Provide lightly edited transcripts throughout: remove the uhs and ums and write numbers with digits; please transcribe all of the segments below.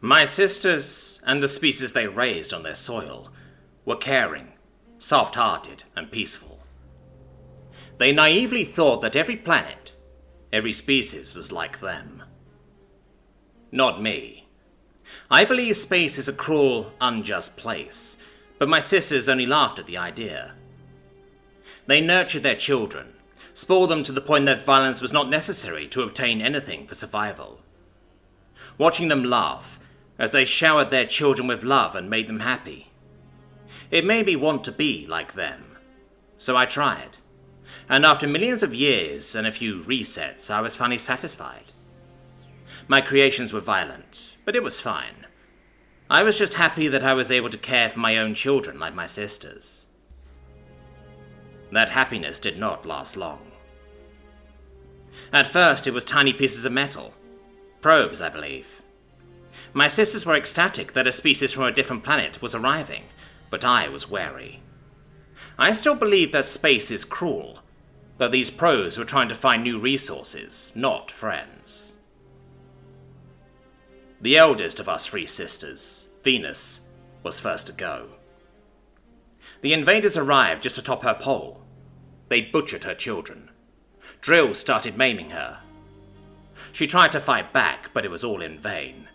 My sisters, and the species they raised on their soil, were caring, soft-hearted, and peaceful. They naively thought that every planet, every species was like them. Not me. I believe space is a cruel, unjust place, but my sisters only laughed at the idea. They nurtured their children, spoiled them to the point that violence was not necessary to obtain anything for survival. Watching them laugh, as they showered their children with love and made them happy. It made me want to be like them. So I tried. And after millions of years and a few resets, I was finally satisfied. My creations were violent, but it was fine. I was just happy that I was able to care for my own children like my sisters. That happiness did not last long. At first, it was tiny pieces of metal. Probes, I believe. My sisters were ecstatic that a species from a different planet was arriving, but I was wary. I still believe that space is cruel, that these probes were trying to find new resources, not friends. The eldest of us 3 sisters, Venus, was first to go. The invaders arrived just atop her pole. They butchered her children. Drills started maiming her. She tried to fight back, but it was all in vain.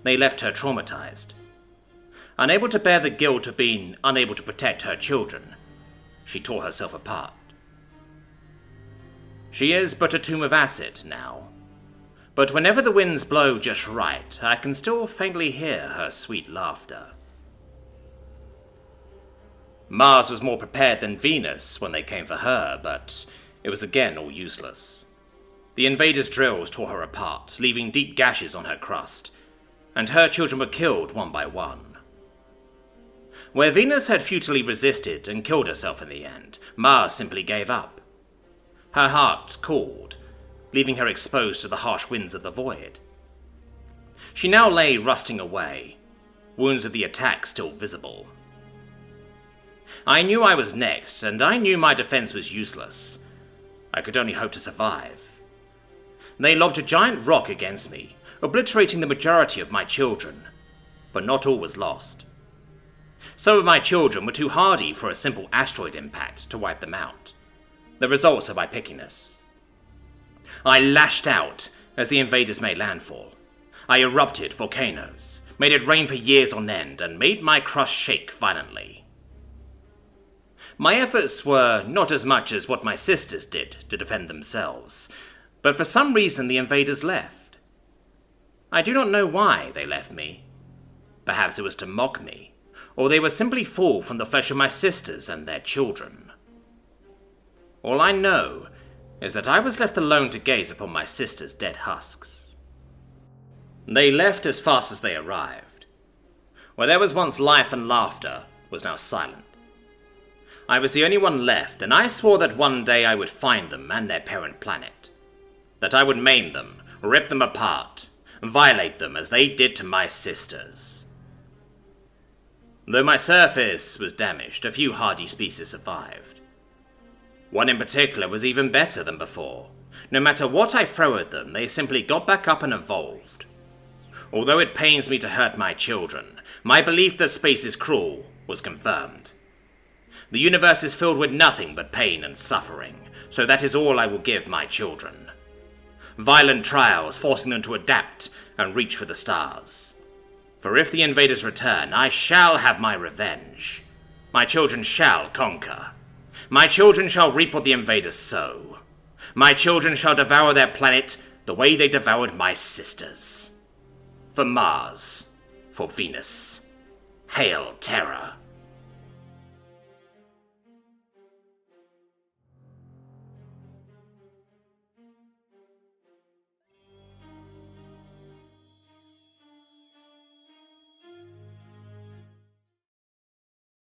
They left her traumatized. Unable to bear the guilt of being unable to protect her children, she tore herself apart. She is but a tomb of acid now, but whenever the winds blow just right, I can still faintly hear her sweet laughter. Mars was more prepared than Venus when they came for her, but it was again all useless. The invaders' drills tore her apart, leaving deep gashes on her crust, and her children were killed one by one. Where Venus had futilely resisted and killed herself in the end, Mars simply gave up. Her heart cooled, leaving her exposed to the harsh winds of the void. She now lay rusting away, wounds of the attack still visible. I knew I was next, and I knew my defense was useless. I could only hope to survive. They lobbed a giant rock against me, obliterating the majority of my children, but not all was lost. Some of my children were too hardy for a simple asteroid impact to wipe them out, the results of my pickiness. I lashed out as the invaders made landfall. I erupted volcanoes, made it rain for years on end, and made my crust shake violently. My efforts were not as much as what my sisters did to defend themselves, but for some reason the invaders left. I do not know why they left me. Perhaps it was to mock me, or they were simply full from the flesh of my sisters and their children. All I know is that I was left alone to gaze upon my sisters' dead husks. They left as fast as they arrived. Where there was once life and laughter was now silent. I was the only one left, and I swore that one day I would find them and their parent planet. That I would maim them, rip them apart, violate them as they did to my sisters. Though my surface was damaged, a few hardy species survived. One in particular was even better than before. No matter what I throw at them, they simply got back up and evolved. Although it pains me to hurt my children, my belief that space is cruel was confirmed. The universe is filled with nothing but pain and suffering, so that is all I will give my children. Violent trials forcing them to adapt and reach for the stars. For if the invaders return, I shall have my revenge. My children shall conquer. My children shall reap what the invaders sow. My children shall devour their planet the way they devoured my sisters. For Mars, for Venus. Hail Terror!